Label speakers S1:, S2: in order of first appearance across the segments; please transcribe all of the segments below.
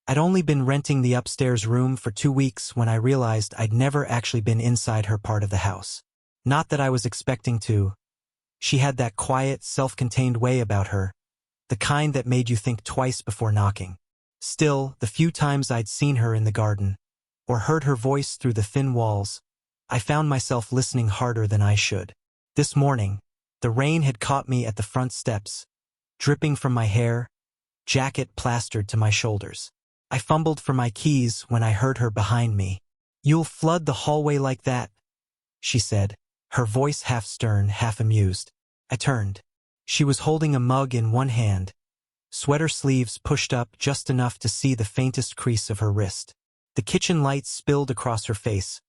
S1: I'd only been renting the upstairs room for 2 weeks when I realized I'd never actually been inside her part of the house. Not that I was expecting to. She had that quiet, self-contained way about her, the kind that made you think twice before knocking. Still, the few times I'd seen her in the garden, or heard her voice through the thin walls, I found myself listening harder than I should. This morning, the rain had caught me at the front steps, dripping from my hair, jacket plastered to my shoulders. I fumbled for my keys when I heard her behind me. "You'll flood the hallway like that," she said, her voice half stern, half amused. I turned. She was holding a mug in one hand, sweater sleeves pushed up just enough to see the faintest crease of her wrist. The kitchen light spilled across her face,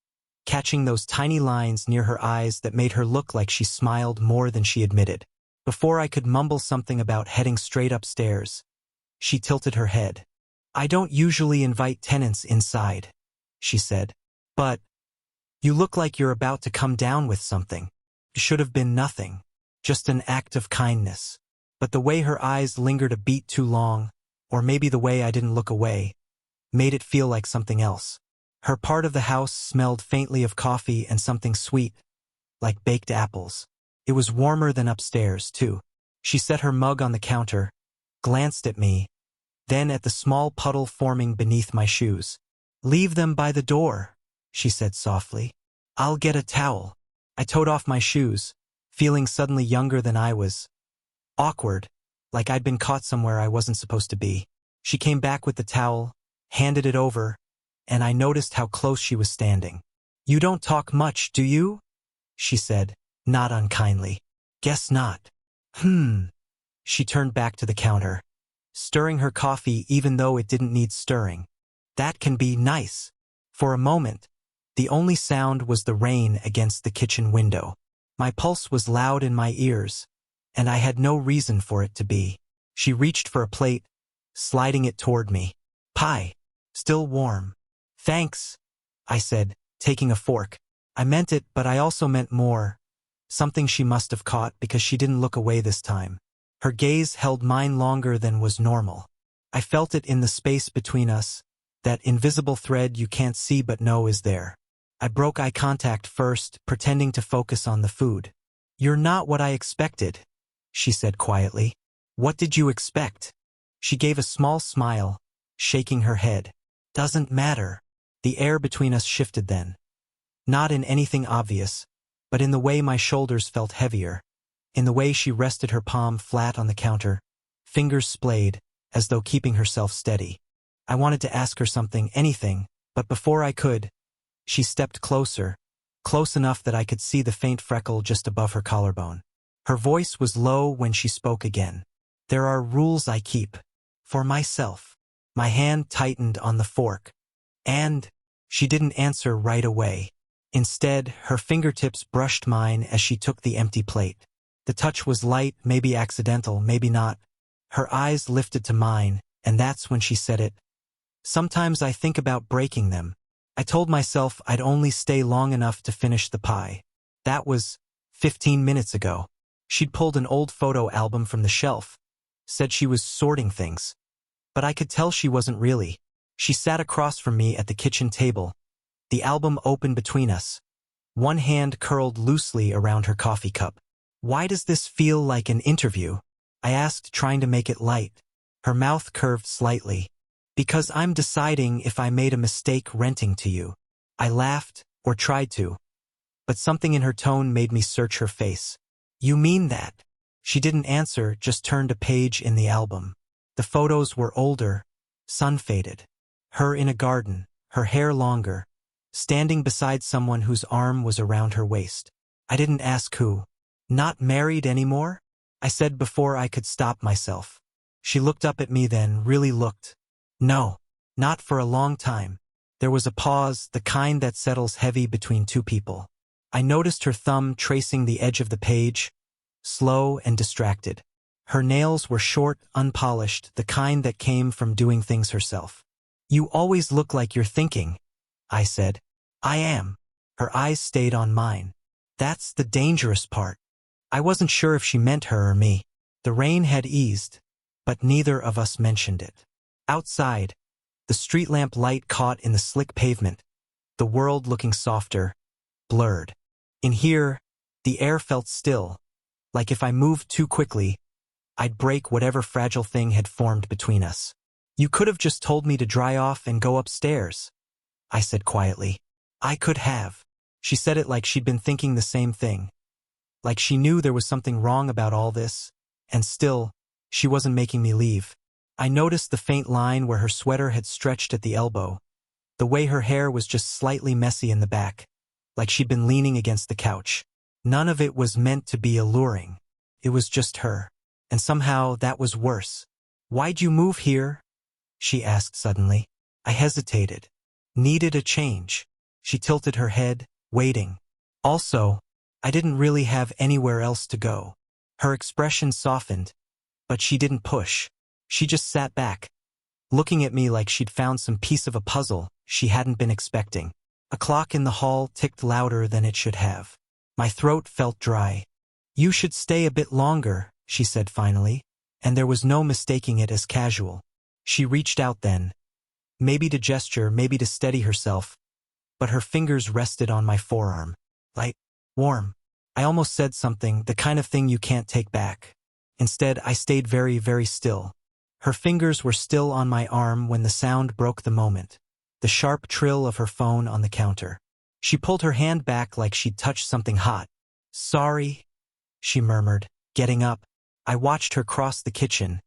S1: catching those tiny lines near her eyes that made her look like she smiled more than she admitted. Before I could mumble something about heading straight upstairs, she tilted her head. "I don't usually invite tenants inside," she said. "But you look like you're about to come down with something. It should have been nothing, just an act of kindness." But the way her eyes lingered a beat too long, or maybe the way I didn't look away, made it feel like something else. Her part of the house smelled faintly of coffee and something sweet, like baked apples. It was warmer than upstairs, too. She set her mug on the counter, glanced at me, then at the small puddle forming beneath my shoes. "Leave them by the door," she said softly. "I'll get a towel." I towed off my shoes, feeling suddenly younger than I was. Awkward, like I'd been caught somewhere I wasn't supposed to be. She came back with the towel, handed it over, and I noticed how close she was standing. "You don't talk much, do you?" she said, not unkindly. "Guess not." She turned back to the counter, stirring her coffee even though it didn't need stirring. "That can be nice." For a moment, the only sound was the rain against the kitchen window. My pulse was loud in my ears, and I had no reason for it to be. She reached for a plate, sliding it toward me. "Pie. Still warm." "Thanks," I said, taking a fork. I meant it, but I also meant more. Something she must have caught because she didn't look away this time. Her gaze held mine longer than was normal. I felt it in the space between us, that invisible thread you can't see but know is there. I broke eye contact first, pretending to focus on the food. "You're not what I expected," she said quietly. "What did you expect?" She gave a small smile, shaking her head. "Doesn't matter." The air between us shifted then. Not in anything obvious, but in the way my shoulders felt heavier, in the way she rested her palm flat on the counter, fingers splayed, as though keeping herself steady. I wanted to ask her something, anything, but before I could, she stepped closer, close enough that I could see the faint freckle just above her collarbone. Her voice was low when she spoke again. "There are rules I keep. For myself." My hand tightened on the fork. "And?" She didn't answer right away. Instead, her fingertips brushed mine as she took the empty plate. The touch was light, maybe accidental, maybe not. Her eyes lifted to mine, and that's when she said it. "Sometimes I think about breaking them." I told myself I'd only stay long enough to finish the pie. That was 15 minutes ago. She'd pulled an old photo album from the shelf, said she was sorting things. But I could tell she wasn't really. She sat across from me at the kitchen table, the album open between us, one hand curled loosely around her coffee cup. "Why does this feel like an interview?" I asked, trying to make it light. Her mouth curved slightly. "Because I'm deciding if I made a mistake renting to you." I laughed, or tried to, but something in her tone made me search her face. "You mean that?" She didn't answer, just turned a page in the album. The photos were older, sun-faded. Her in a garden, her hair longer, standing beside someone whose arm was around her waist. I didn't ask who. "Not married anymore?" I said before I could stop myself. She looked up at me then, really looked. "No, not for a long time." There was a pause, the kind that settles heavy between two people. I noticed her thumb tracing the edge of the page, slow and distracted. Her nails were short, unpolished, the kind that came from doing things herself. "You always look like you're thinking," I said. "I am." Her eyes stayed on mine. That's the dangerous part. I wasn't sure if she meant her or me. The rain had eased, but neither of us mentioned it. Outside, The street lamp light caught in the slick pavement, the world looking softer, blurred. In here, the air felt still, like if I moved too quickly, I'd break whatever fragile thing had formed between us. "You could have just told me to dry off and go upstairs," I said quietly. "I could have." She said it like she'd been thinking the same thing, like she knew there was something wrong about all this, and still, she wasn't making me leave. I noticed the faint line where her sweater had stretched at the elbow, the way her hair was just slightly messy in the back, like she'd been leaning against the couch. None of it was meant to be alluring. It was just her. And somehow that was worse. "Why'd you move here?" she asked suddenly. I hesitated. Needed a change. She tilted her head, waiting. Also, I didn't really have anywhere else to go. Her expression softened, but she didn't push. She just sat back, looking at me like she'd found some piece of a puzzle she hadn't been expecting. A clock in the hall ticked louder than it should have. My throat felt dry. "You should stay a bit longer," she said finally, and there was no mistaking it as casual. She reached out then, maybe to gesture, maybe to steady herself, but her fingers rested on my forearm. Light, warm. I almost said something, the kind of thing you can't take back. Instead, I stayed very, very still. Her fingers were still on my arm when the sound broke the moment, the sharp trill of her phone on the counter. She pulled her hand back like she'd touched something hot. "Sorry," she murmured, getting up. I watched her cross the kitchen,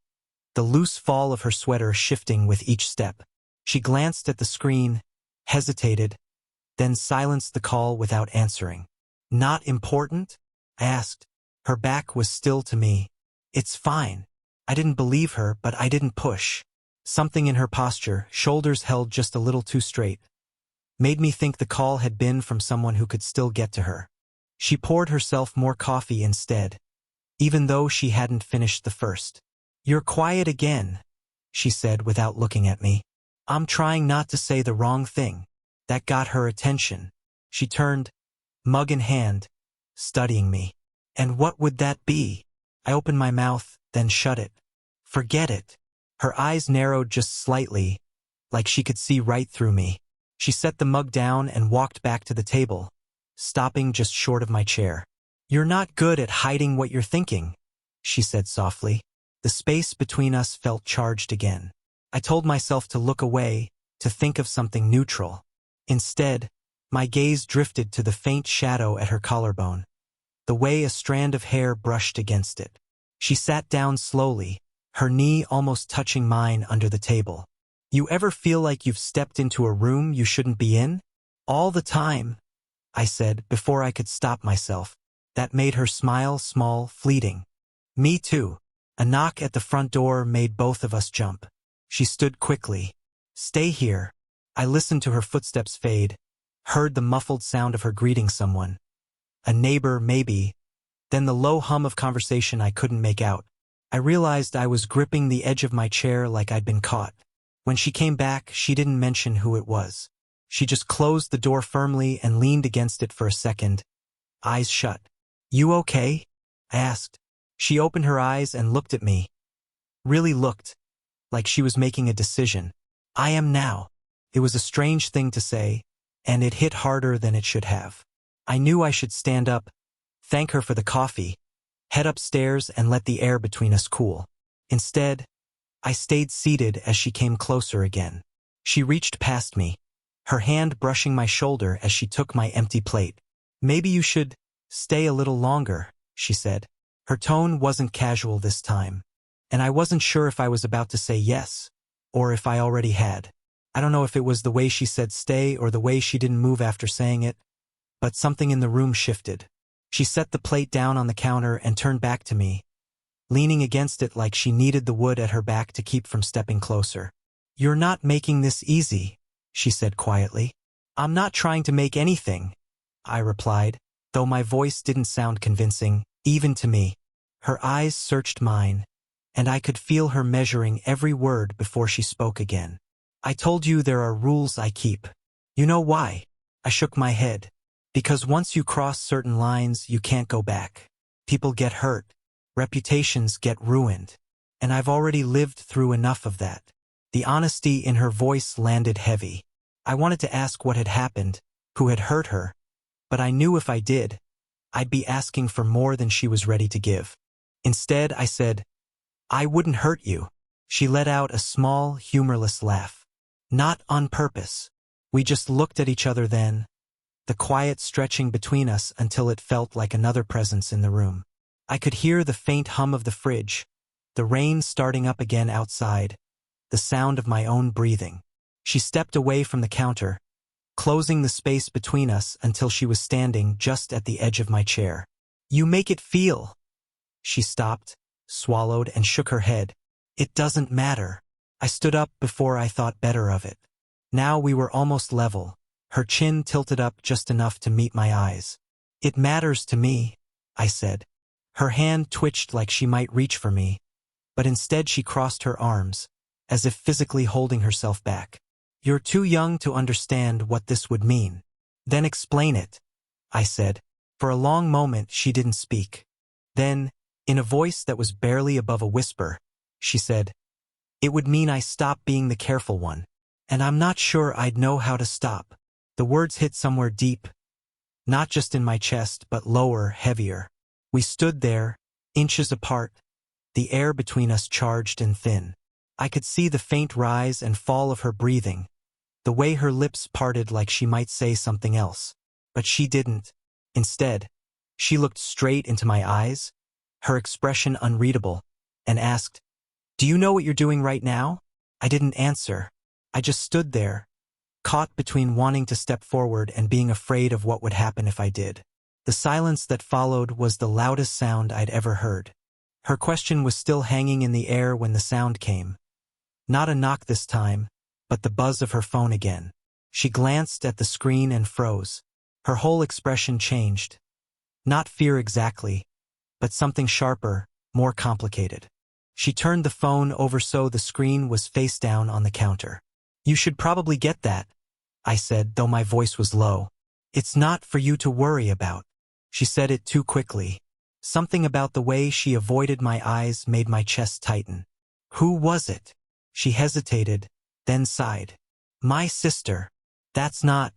S1: the loose fall of her sweater shifting with each step. She glanced at the screen, hesitated, then silenced the call without answering. "Not important?" I asked. Her back was still to me. "It's fine." I didn't believe her, but I didn't push. Something in her posture, shoulders held just a little too straight, made me think the call had been from someone who could still get to her. She poured herself more coffee instead, even though she hadn't finished the first. "You're quiet again," she said without looking at me. "I'm trying not to say the wrong thing." That got her attention. She turned, mug in hand, studying me. "And what would that be?" I opened my mouth, then shut it. "Forget it." Her eyes narrowed just slightly, like she could see right through me. She set the mug down and walked back to the table, stopping just short of my chair. "You're not good at hiding what you're thinking," she said softly. The space between us felt charged again. I told myself to look away, to think of something neutral. Instead, my gaze drifted to the faint shadow at her collarbone, the way a strand of hair brushed against it. She sat down slowly, her knee almost touching mine under the table. "You ever feel like you've stepped into a room you shouldn't be in?" "All the time," I said before I could stop myself. That made her smile small, fleeting. "Me too." A knock at the front door made both of us jump. She stood quickly. "Stay here." I listened to her footsteps fade, heard the muffled sound of her greeting someone. A neighbor, maybe, then the low hum of conversation I couldn't make out. I realized I was gripping the edge of my chair like I'd been caught. When she came back, she didn't mention who it was. She just closed the door firmly and leaned against it for a second, eyes shut. "You okay?" I asked. She opened her eyes and looked at me. Really looked, like she was making a decision. "I am now." It was a strange thing to say, and it hit harder than it should have. I knew I should stand up, thank her for the coffee, head upstairs and let the air between us cool. Instead, I stayed seated as she came closer again. She reached past me, her hand brushing my shoulder as she took my empty plate. "Maybe you should stay a little longer," she said. Her tone wasn't casual this time, and I wasn't sure if I was about to say yes, or if I already had. I don't know if it was the way she said stay or the way she didn't move after saying it, but something in the room shifted. She set the plate down on the counter and turned back to me, leaning against it like she needed the wood at her back to keep from stepping closer. "You're not making this easy," she said quietly. "I'm not trying to make anything," I replied, though my voice didn't sound convincing, even to me. Her eyes searched mine, and I could feel her measuring every word before she spoke again. "I told you there are rules I keep. You know why?" I shook my head. "Because once you cross certain lines, you can't go back. People get hurt. Reputations get ruined. And I've already lived through enough of that." The honesty in her voice landed heavy. I wanted to ask what had happened, who had hurt her, but I knew if I did, I'd be asking for more than she was ready to give. Instead, I said, "I wouldn't hurt you." She let out a small, humorless laugh. "Not on purpose." We just looked at each other then, the quiet stretching between us until it felt like another presence in the room. I could hear the faint hum of the fridge, the rain starting up again outside, the sound of my own breathing. She stepped away from the counter, closing the space between us until she was standing just at the edge of my chair. "You make it feel." She stopped, swallowed, and shook her head. "It doesn't matter." I stood up before I thought better of it. Now we were almost level, her chin tilted up just enough to meet my eyes. "It matters to me," I said. Her hand twitched like she might reach for me, but instead she crossed her arms, as if physically holding herself back. "You're too young to understand what this would mean." "Then explain it," I said. For a long moment she didn't speak. Then, in a voice that was barely above a whisper, she said, "It would mean I stop being the careful one, and I'm not sure I'd know how to stop." The words hit somewhere deep, not just in my chest, but lower, heavier. We stood there, inches apart, the air between us charged and thin. I could see the faint rise and fall of her breathing, the way her lips parted like she might say something else. But she didn't. Instead, she looked straight into my eyes, her expression unreadable, and asked, "Do you know what you're doing right now?" I didn't answer. I just stood there, caught between wanting to step forward and being afraid of what would happen if I did. The silence that followed was the loudest sound I'd ever heard. Her question was still hanging in the air when the sound came. Not a knock this time, but the buzz of her phone again. She glanced at the screen and froze. Her whole expression changed. Not fear exactly, but something sharper, more complicated. She turned the phone over so the screen was face down on the counter. "You should probably get that," I said, though my voice was low. "It's not for you to worry about." She said it too quickly. Something about the way she avoided my eyes made my chest tighten. "Who was it?" She hesitated, then sighed. "My sister." "That's not—"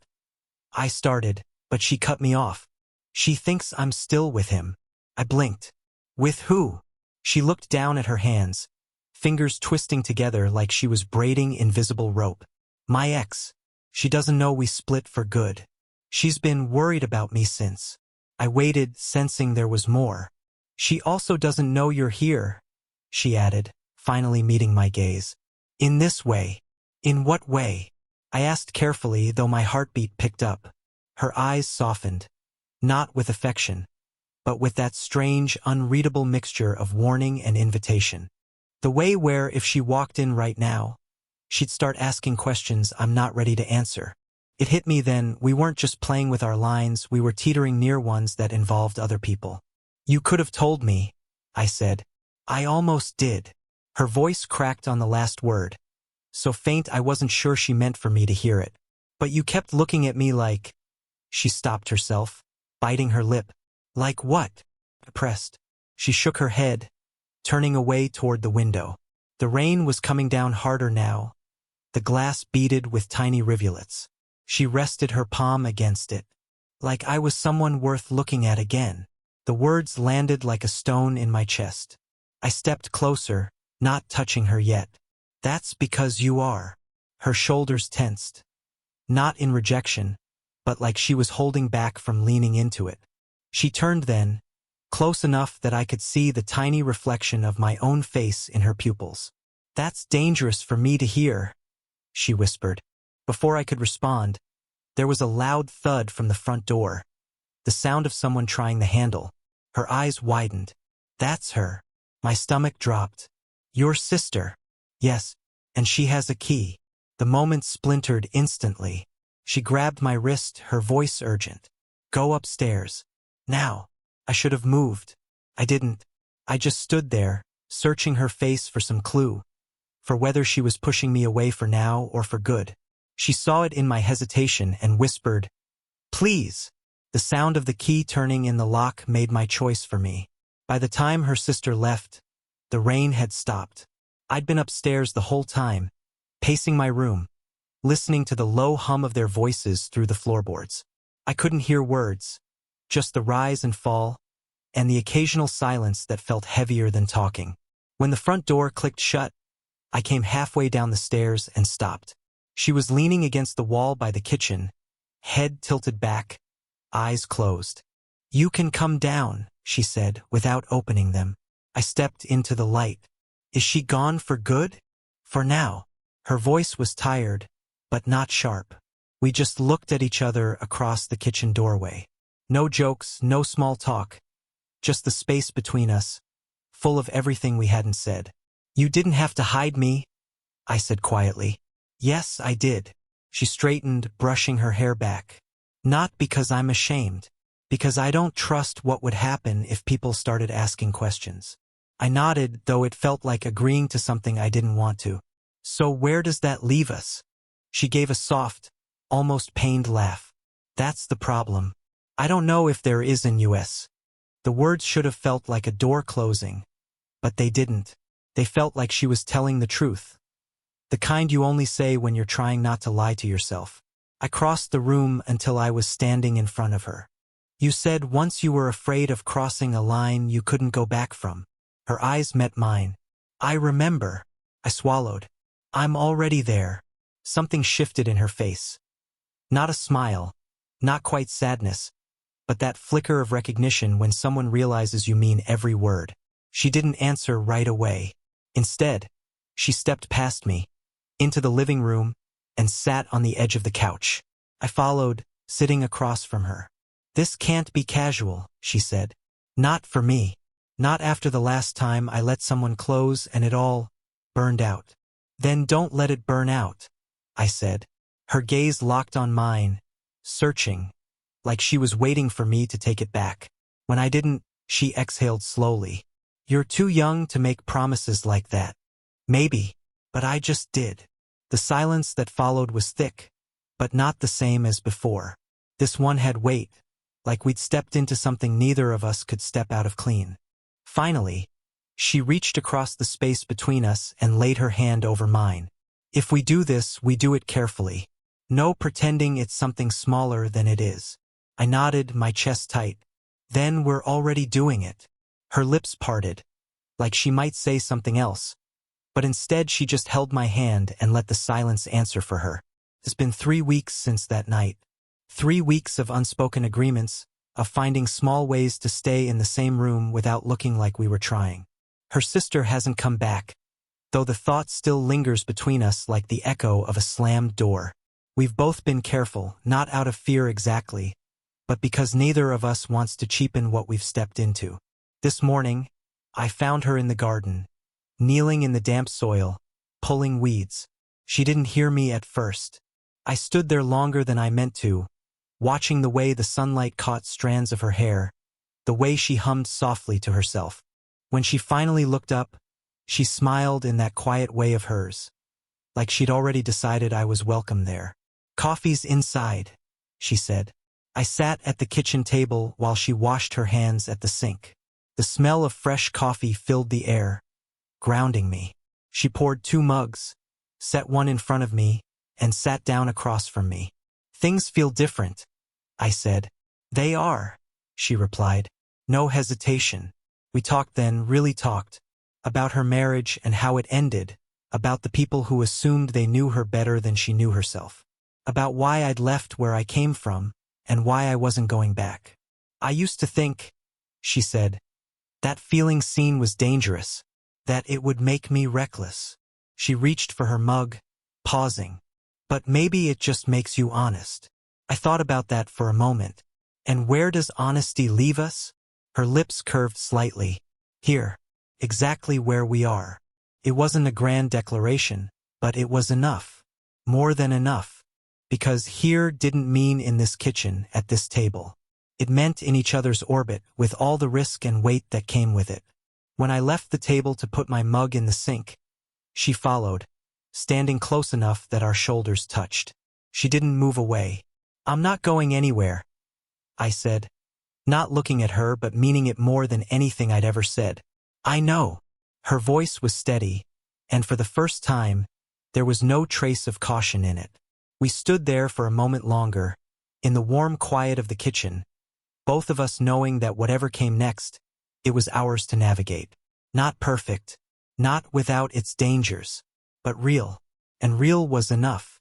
S1: I started, but she cut me off. "She thinks I'm still with him." I blinked. "With who?" She looked down at her hands, fingers twisting together like she was braiding invisible rope. "My ex. She doesn't know we split for good. She's been worried about me since." I waited, sensing there was more. "She also doesn't know you're here," she added, finally meeting my gaze. "In this way." "In what way?" I asked carefully, though my heartbeat picked up. Her eyes softened, not with affection, but with that strange, unreadable mixture of warning and invitation. The way where if she walked in right now, she'd start asking questions I'm not ready to answer. It hit me then, we weren't just playing with our lines, we were teetering near ones that involved other people. "You could have told me," I said. "I almost did." Her voice cracked on the last word, so faint I wasn't sure she meant for me to hear it. "But you kept looking at me like—" She stopped herself, biting her lip. "Like what?" I pressed. She shook her head, turning away toward the window. The rain was coming down harder now, the glass beaded with tiny rivulets. She rested her palm against it, like I was someone worth looking at again. The words landed like a stone in my chest. I stepped closer, not touching her yet. "That's because you are." Her shoulders tensed, not in rejection, but like she was holding back from leaning into it. She turned then, close enough that I could see the tiny reflection of my own face in her pupils. "That's dangerous for me to hear," she whispered. Before I could respond, there was a loud thud from the front door, the sound of someone trying the handle. Her eyes widened. "That's her." My stomach dropped. "Your sister." "Yes, and she has a key." The moment splintered instantly. She grabbed my wrist, her voice urgent. "Go upstairs. Now." I should have moved. I didn't. I just stood there, searching her face for some clue, for whether she was pushing me away for now or for good. She saw it in my hesitation and whispered, "Please." The sound of the key turning in the lock made my choice for me. By the time her sister left, the rain had stopped. I'd been upstairs the whole time, pacing my room, listening to the low hum of their voices through the floorboards. I couldn't hear words, just the rise and fall, and the occasional silence that felt heavier than talking. When the front door clicked shut, I came halfway down the stairs and stopped. She was leaning against the wall by the kitchen, head tilted back, eyes closed. "You can come down," she said, without opening them. I stepped into the light. "Is she gone for good?" "For now." Her voice was tired, but not sharp. We just looked at each other across the kitchen doorway. No jokes, no small talk, just the space between us, full of everything we hadn't said. "You didn't have to hide me," I said quietly. "Yes, I did." She straightened, brushing her hair back. "Not because I'm ashamed. Because I don't trust what would happen if people started asking questions." I nodded, though it felt like agreeing to something I didn't want to. "So where does that leave us?" She gave a soft, almost pained laugh. "That's the problem. I don't know if there is in US." The words should have felt like a door closing, but they didn't. They felt like she was telling the truth. The kind you only say when you're trying not to lie to yourself. I crossed the room until I was standing in front of her. "You said once you were afraid of crossing a line you couldn't go back from." Her eyes met mine. "I remember." I swallowed. "I'm already there." Something shifted in her face. Not a smile, not quite sadness, but that flicker of recognition when someone realizes you mean every word. She didn't answer right away. Instead, she stepped past me, into the living room, and sat on the edge of the couch. I followed, sitting across from her. "This can't be casual," she said. "Not for me. Not after the last time I let someone close and it all burned out." "Then don't let it burn out," I said. Her gaze locked on mine, searching, like she was waiting for me to take it back. When I didn't, she exhaled slowly. "You're too young to make promises like that." "Maybe, but I just did." The silence that followed was thick, but not the same as before. This one had weight, like we'd stepped into something neither of us could step out of clean. Finally, she reached across the space between us and laid her hand over mine. "If we do this, we do it carefully. No pretending it's something smaller than it is." I nodded, my chest tight. "Then we're already doing it." Her lips parted, like she might say something else, but instead she just held my hand and let the silence answer for her. It's been 3 weeks since that night. 3 weeks of unspoken agreements, of finding small ways to stay in the same room without looking like we were trying. Her sister hasn't come back, though the thought still lingers between us like the echo of a slammed door. We've both been careful, not out of fear exactly, but because neither of us wants to cheapen what we've stepped into. This morning, I found her in the garden, kneeling in the damp soil, pulling weeds. She didn't hear me at first. I stood there longer than I meant to, watching the way the sunlight caught strands of her hair, the way she hummed softly to herself. When she finally looked up, she smiled in that quiet way of hers, like she'd already decided I was welcome there. "Coffee's inside," she said. I sat at the kitchen table while she washed her hands at the sink. The smell of fresh coffee filled the air, grounding me. She poured 2 mugs, set one in front of me, and sat down across from me. "Things feel different," I said. "They are," she replied. No hesitation. We talked then, really talked, about her marriage and how it ended, about the people who assumed they knew her better than she knew herself, about why I'd left where I came from, and why I wasn't going back. "I used to think," she said, "that feeling seen was dangerous, that it would make me reckless." She reached for her mug, pausing. "But maybe it just makes you honest." I thought about that for a moment. And where does honesty leave us? Her lips curved slightly. "Here. Exactly where we are." It wasn't a grand declaration, but it was enough. More than enough. Because here didn't mean in this kitchen, at this table. It meant in each other's orbit, with all the risk and weight that came with it. When I left the table to put my mug in the sink, she followed, standing close enough that our shoulders touched. She didn't move away. "I'm not going anywhere," I said, not looking at her but meaning it more than anything I'd ever said. "I know." Her voice was steady, and for the first time, There was no trace of caution in it. We stood there for a moment longer, in the warm quiet of the kitchen, both of us knowing that whatever came next, it was ours to navigate. Not perfect, not without its dangers, but real. And real was enough.